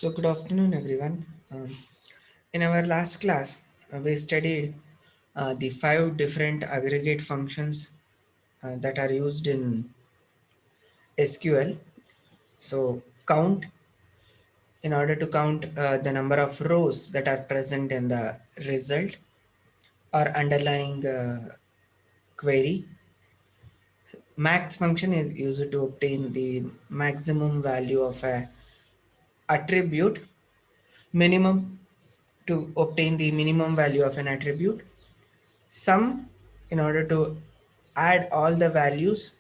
So, good afternoon, everyone. In our last class, we studied the five different aggregate functions that are used in SQL. So, count in order to count the number of rows that are present in the result or underlying query. Max function is used to obtain the maximum value of a attribute. Minimum to obtain the minimum value of an attribute. Sum in order to add all the values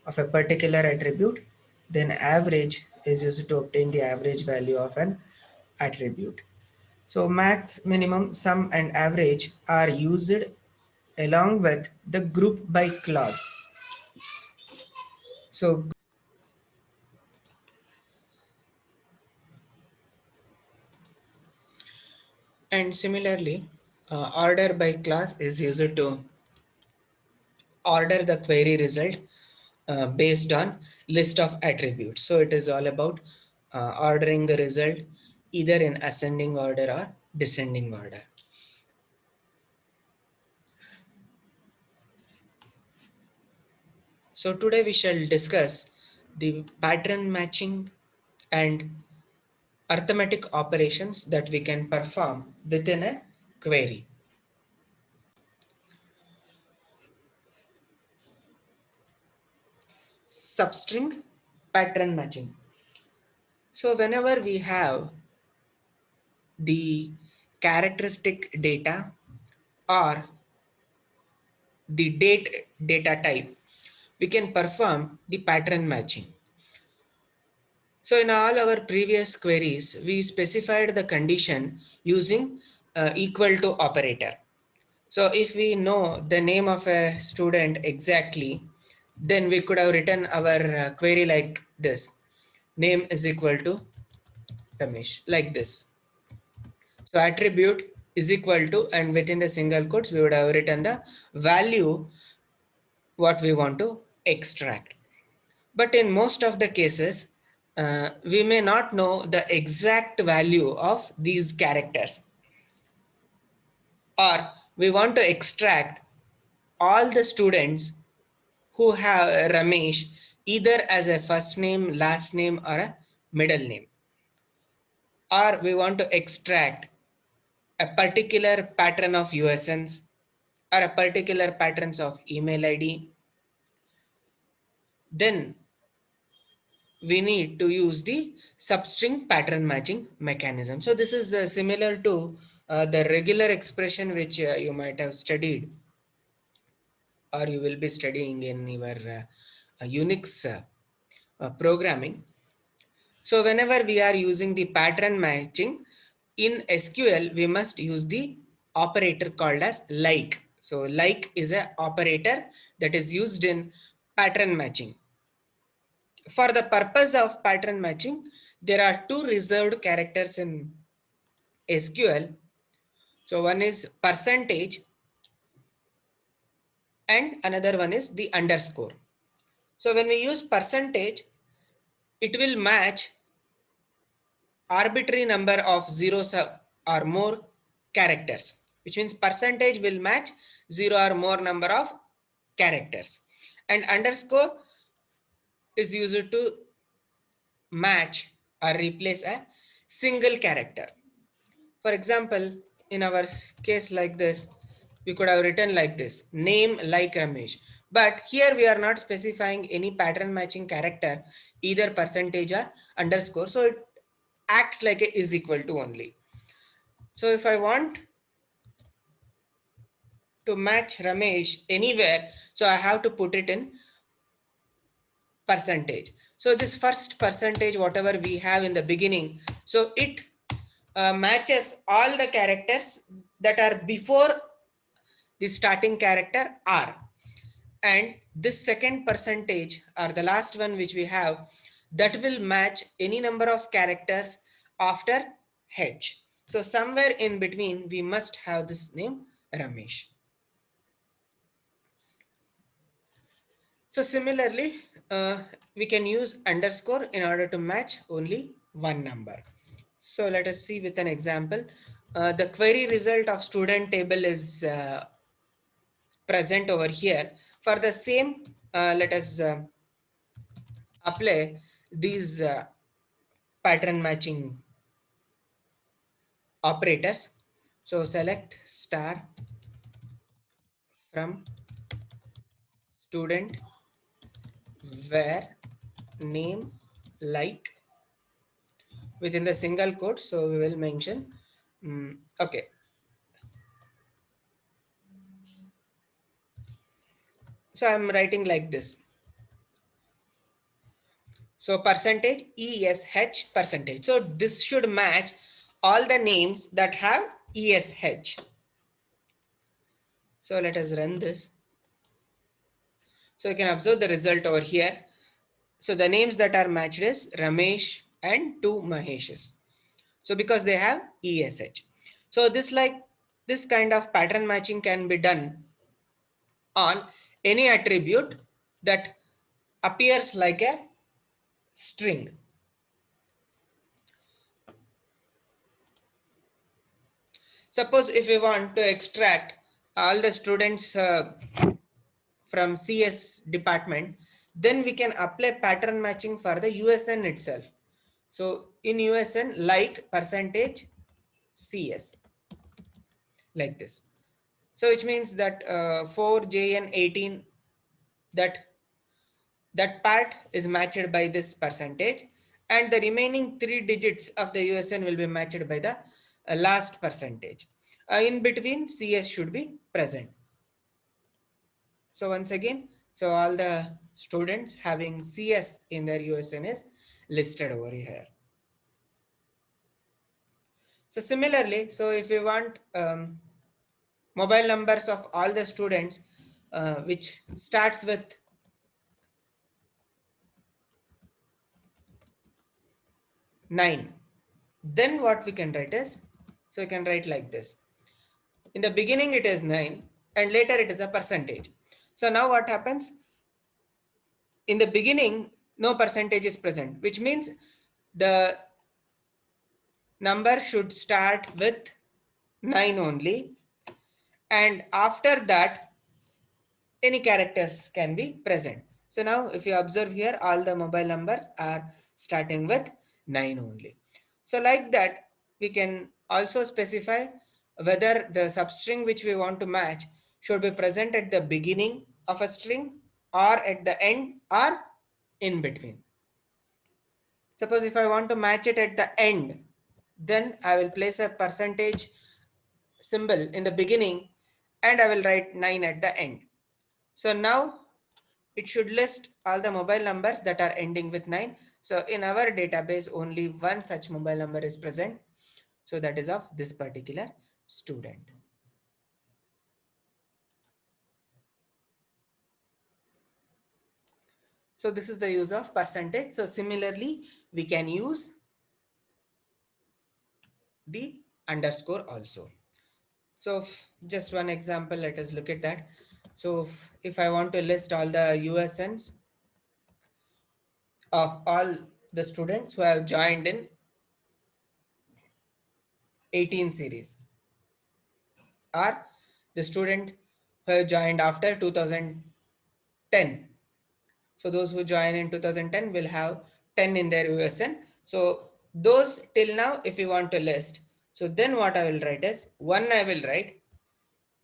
of a particular attribute. Then average is used to obtain the average value of an attribute. So max, minimum, sum and average are used along with the group by clause. So and similarly order by clause is used to order the query result based on list of attributes. So it is all about ordering the result either in ascending order or descending order. So today we shall discuss the pattern matching and arithmetic operations that we can perform within a query. Substring pattern matching. So whenever we have the characteristic data or the data type, we can perform the pattern matching. So in all our previous queries, we specified the condition using equal to operator. So if we know the name of a student exactly, then we could have written our query like this. Name is equal to Ramesh, like this. So attribute is equal to, and within the single quotes, we would have written the value what we want to extract. But in most of the cases, we may not know the exact value of these characters, or we want to extract all the students who have Ramesh either as a first name, last name, or a middle name, or we want to extract a particular pattern of USNs or a particular patterns of email ID. Then we need to use the substring pattern matching mechanism. So this is similar to the regular expression which you might have studied or you will be studying in your Unix programming. So whenever we are using the pattern matching in SQL, we must use the operator called as like. So like is an operator that is used in pattern matching. For the purpose of pattern matching, there are two reserved characters in SQL. So one is percentage and another one is the underscore. So when we use percentage, it will match arbitrary number of zeros or more characters, which means percentage will match zero or more number of characters, and underscore is used to match or replace a single character. For example, in our case like this, we could have written like this, name like Ramesh. But here we are not specifying any pattern matching character, either percentage or underscore. So it acts like a is equal to only. So if I want to match Ramesh anywhere, so I have to put it in percentage. So this first percentage, whatever we have in the beginning, so it matches all the characters that are before the starting character R, and this second percentage or the last one which we have, that will match any number of characters after H. So somewhere in between we must have this name Ramesh. So similarly, we can use underscore in order to match only one number. So let us see with an example. The query result of student table is present over here. For the same, let us apply these pattern matching operators. So select star from student where name like within the single quote. So we will mention okay. So I'm writing like this. So percentage ESH percentage. So this should match all the names that have ESH. So let us run this. So you can observe the result over here. So the names that are matched is Ramesh and two Maheshes. So because they have ESH. So this kind of pattern matching can be done on any attribute that appears like a string. Suppose if we want to extract all the students from CS department, then we can apply pattern matching for the USN itself. So in USN, like percentage CS, like this. So which means that 4JN18, that part is matched by this percentage, and the remaining 3 digits of the USN will be matched by the last percentage. In between, CS should be present. So once again, so all the students having CS in their USN is listed over here. So similarly, so if you want mobile numbers of all the students which starts with 9, then what we can write is, so you can write like this. In the beginning it is 9 and later it is a percentage. So now what happens? In the beginning, no percentage is present, which means the number should start with 9 only, and after that any characters can be present. So now if you observe here, all the mobile numbers are starting with 9 only. So like that, we can also specify whether the substring which we want to match should be present at the beginning of a string or at the end or in between. Suppose if I want to match it at the end, then I will place a percentage symbol in the beginning and I will write 9 at the end. So now it should list all the mobile numbers that are ending with 9. So in our database, only one such mobile number is present. So that is of this particular student. So this is the use of percentage. So similarly, we can use the underscore also. So just one example, let us look at that. So if I want to list all the USNs of all the students who have joined in 18 series, or the student who have joined after 2010. So those who join in 2010 will have 10 in their USN. So those till now, if you want to list, so then what I will write is 1 I will write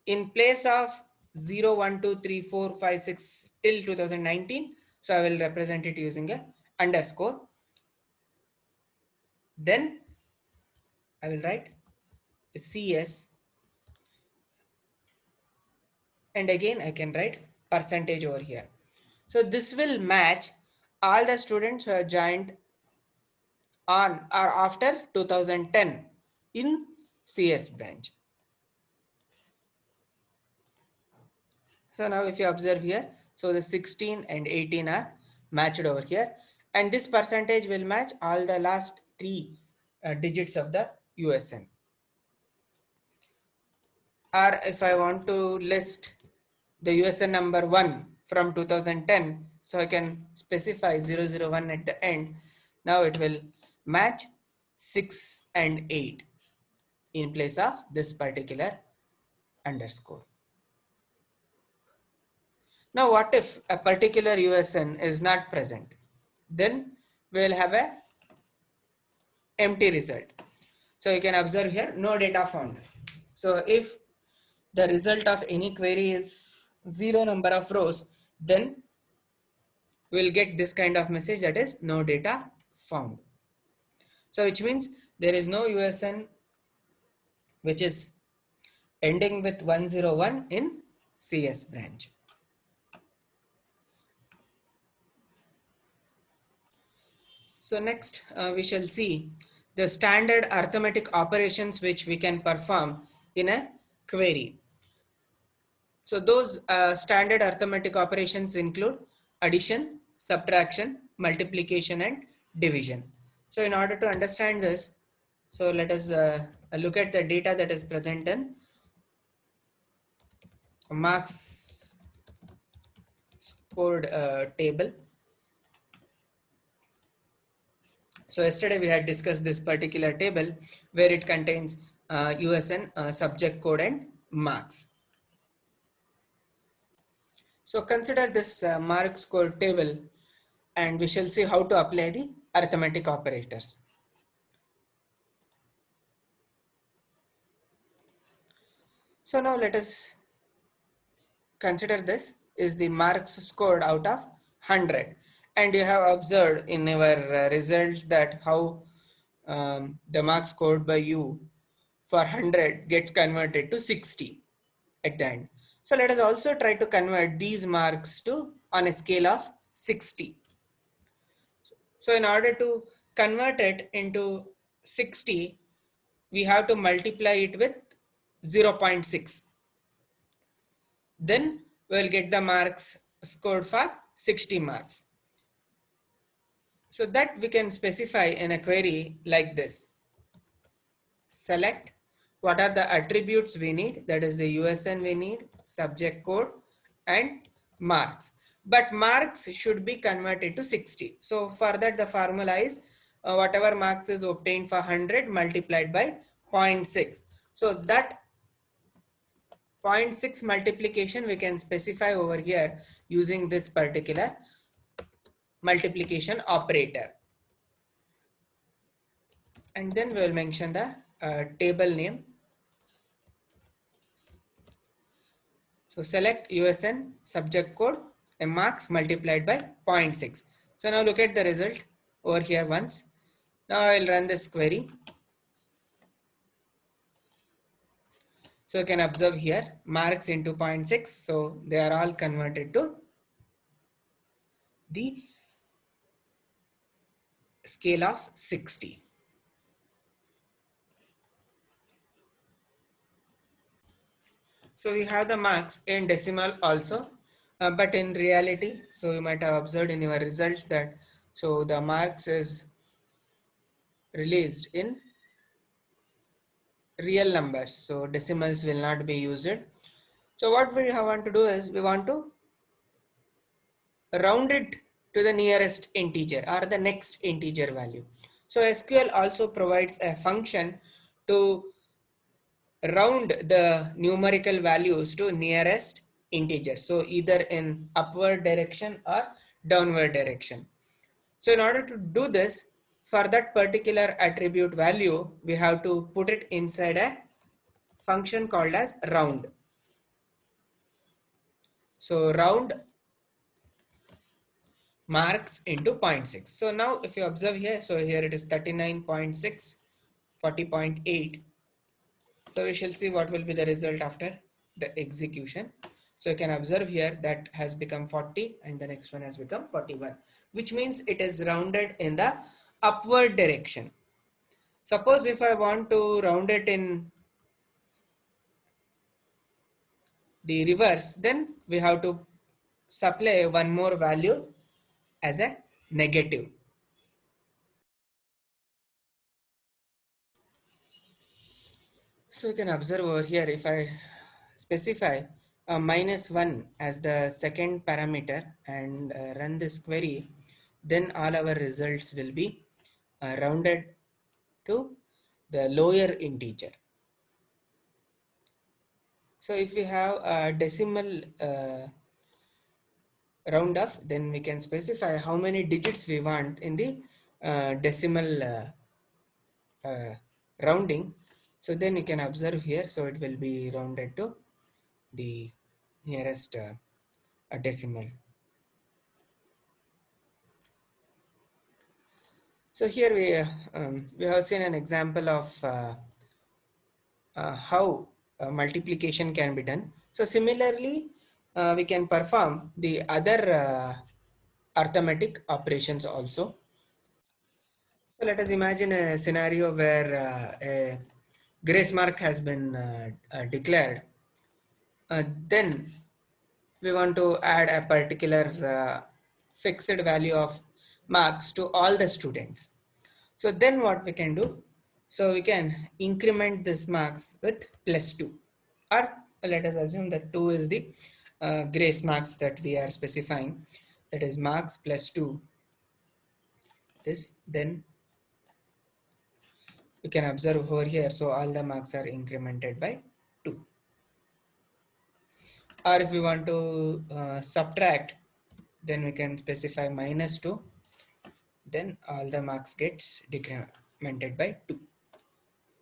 in place of 0, 1, 2, 3, 4, 5, 6 till 2019. So I will represent it using a underscore. Then I will write CS, and again I can write percentage over here. So this will match all the students who have joined on or after 2010 in CS branch. So now if you observe here, so the 16 and 18 are matched over here, and this percentage will match all the last 3 digits of the USN. Or if I want to list the USN number 1 from 2010, so I can specify 001 at the end. Now it will match 6 and 8 in place of this particular underscore. Now what if a particular USN is not present? Then we will have a empty result. So you can observe here no data found. So if the result of any query is zero number of rows, then we'll get this kind of message, that is no data found. So which means there is no USN which is ending with 101 in CS branch. So next we shall see the standard arithmetic operations which we can perform in a query. So those standard arithmetic operations include addition, subtraction, multiplication and division. So in order to understand this, so let us look at the data that is present in marks scored table. So yesterday we had discussed this particular table where it contains USN, subject code and marks. So consider this mark score table and we shall see how to apply the arithmetic operators. So now let us consider this is the marks scored out of 100, and you have observed in our result that how the marks scored by you for 100 gets converted to 60 at the end. So let us also try to convert these marks to on a scale of 60. So in order to convert it into 60, we have to multiply it with 0.6. Then we'll get the marks scored for 60 marks. So that we can specify in a query like this. Select what are the attributes we need, that is the USN we need, subject code and marks. But marks should be converted to 60. So for that the formula is whatever marks is obtained for 100 multiplied by 0.6. So that 0.6 multiplication we can specify over here using this particular multiplication operator. And then we will mention the table name. So select USN, subject code and marks multiplied by 0.6. So now look at the result over here once. Now I will run this query. So you can observe here marks into 0.6. So they are all converted to the scale of 60. So we have the marks in decimal also, but in reality, so you might have observed in your results that so the marks is released in real numbers. So decimals will not be used. So what we want to do is we want to round it to the nearest integer or the next integer value. So SQL also provides a function to round the numerical values to nearest integer. So either in upward direction or downward direction. So in order to do this, for that particular attribute value, we have to put it inside a function called as round. So round marks into 0.6. So now if you observe here, so here it is 39.6, 40.8. So we shall see what will be the result after the execution. So you can observe here that has become 40 and the next one has become 41, which means it is rounded in the upward direction. Suppose if I want to round it in the reverse, then we have to supply one more value as a negative. So you can observe over here, if I specify -1 as the second parameter and run this query, then all our results will be rounded to the lower integer. So if we have a decimal round off, then we can specify how many digits we want in the decimal rounding. So then you can observe here, so it will be rounded to the nearest decimal. So here we have seen an example of how multiplication can be done. So similarly, we can perform the other arithmetic operations also. So let us imagine a scenario where a grace mark has been declared. Then we want to add a particular fixed value of marks to all the students. So then what we can do? So we can increment this marks with +2, or let us assume that 2 is the grace marks that we are specifying. That is marks +2. This then you can observe over here. So all the marks are incremented by 2. Or if we want to subtract, then we can specify -2. Then all the marks gets decremented by 2.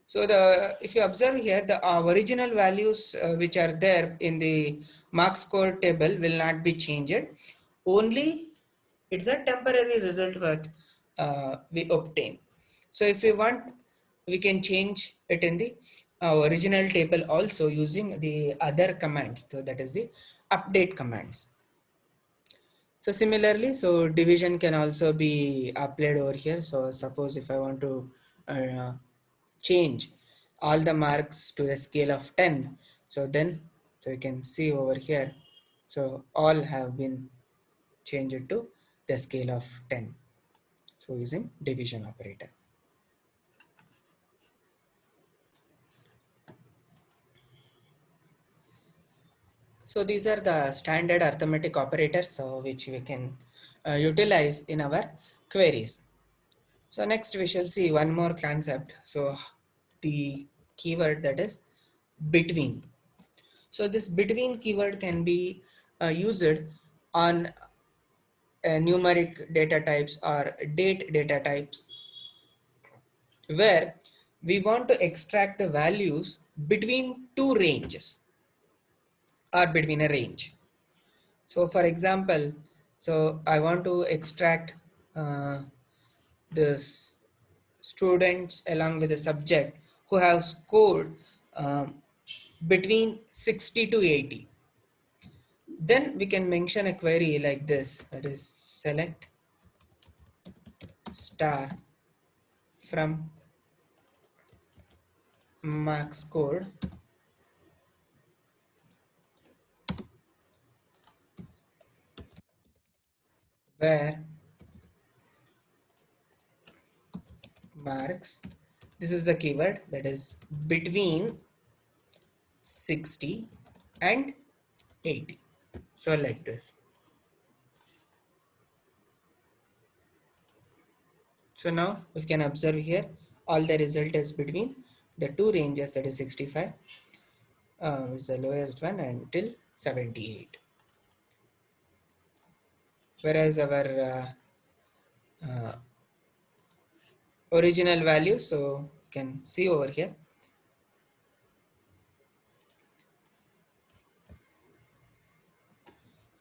So the if you observe here, the original values which are there in the mark score table will not be changed. Only it's a temporary result what we obtain. So if we want, we can change it in the original table also using the other commands. So that is the update commands. So similarly, so division can also be applied over here. So suppose if I want to change all the marks to a scale of 10, so then so you can see over here, so all have been changed to the scale of 10, so using division operator. So these are the standard arithmetic operators, so which we can utilize in our queries. So next we shall see one more concept. So the keyword, that is between. So this between keyword can be used on numeric data types or date data types, where we want to extract the values between two ranges or between a range. So for example, so I want to extract this students along with the subject who have scored um, between 60 to 80. Then we can mention a query like this, that is select star from mark scored where marks, this is the keyword, that is between 60 and 80. So like this. So now we can observe here all the result is between the two ranges, that is 65 is the lowest one until 78. Whereas our uh, original value, so you can see over here.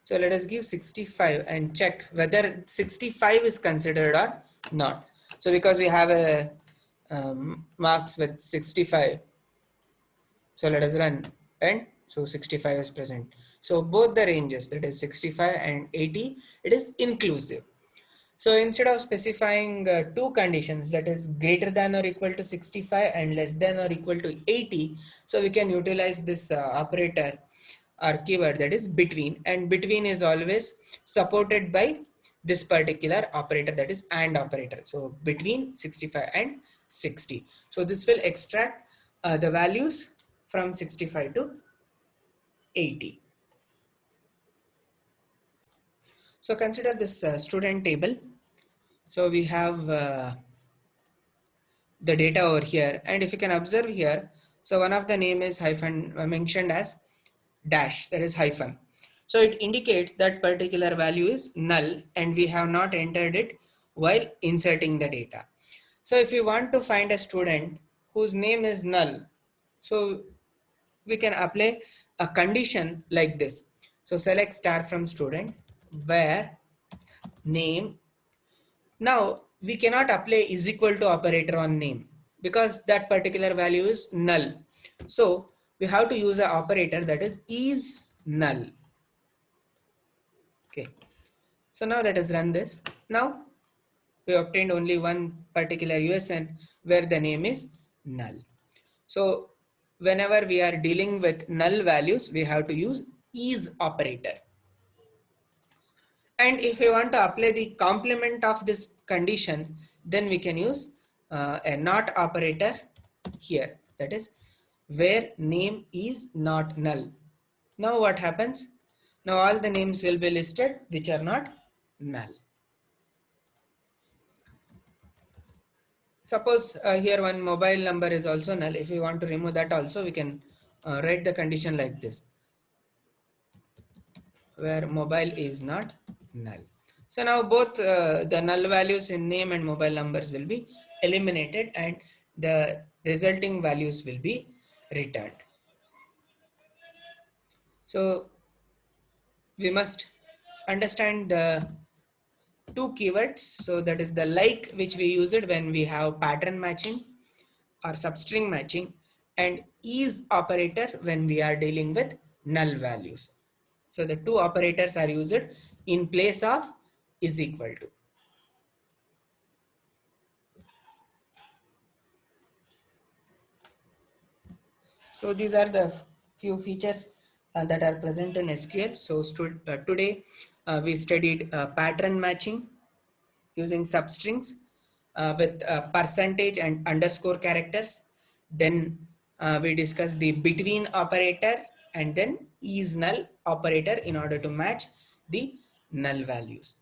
So let us give 65 and check whether 65 is considered or not. So because we have a marks with 65, so let us run, and so 65 is present. So both the ranges, that is 65 and 80, it is inclusive. So instead of specifying two conditions, that is greater than or equal to 65 and less than or equal to 80, so we can utilize this operator or keyword, that is between, and between is always supported by this particular operator, that is AND operator. So between 65 and 60. So this will extract the values from 65 to 80. So consider this student table. So we have the data over here. And if you can observe here, so one of the name is hyphen mentioned as dash, that is hyphen. So it indicates that particular value is null and we have not entered it while inserting the data. So if you want to find a student whose name is null, so we can apply a condition like this. So select star from student where name. Now we cannot apply is equal to operator on name because that particular value is null. So we have to use an operator that is null. Okay. So now let us run this. Now we obtained only one particular USN where the name is null. So whenever we are dealing with null values, we have to use is operator. And if we want to apply the complement of this condition, then we can use a not operator here. That is where name is not null. Now what happens? Now all the names will be listed which are not null. Suppose here one mobile number is also null. If we want to remove that also, we can write the condition like this, where mobile is not null. So now both the null values in name and mobile numbers will be eliminated and the resulting values will be returned. So we must understand the two keywords. So that is the like, which we use it when we have pattern matching or substring matching, and is operator when we are dealing with null values. So the two operators are used in place of is equal to. So these are the few features that are present in SQL. So today we studied pattern matching using substrings with percentage and underscore characters. Then we discussed the between operator and then is null operator in order to match the null values.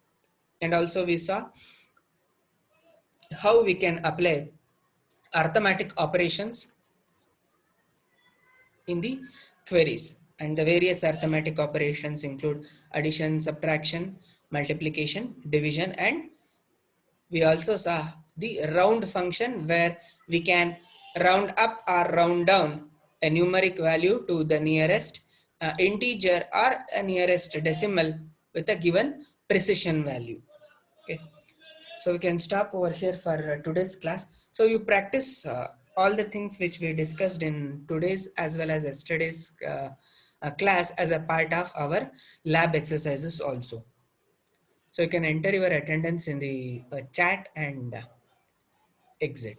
And also we saw how we can apply arithmetic operations in the queries, and the various arithmetic operations include addition, subtraction, multiplication, division, and we also saw the round function where we can round up or round down a numeric value to the nearest integer or a nearest decimal with a given precision value. Okay. So we can stop over here for today's class. So you practice all the things which we discussed in today's as well as yesterday's class as a part of our lab exercises also. So you can enter your attendance in the chat and exit.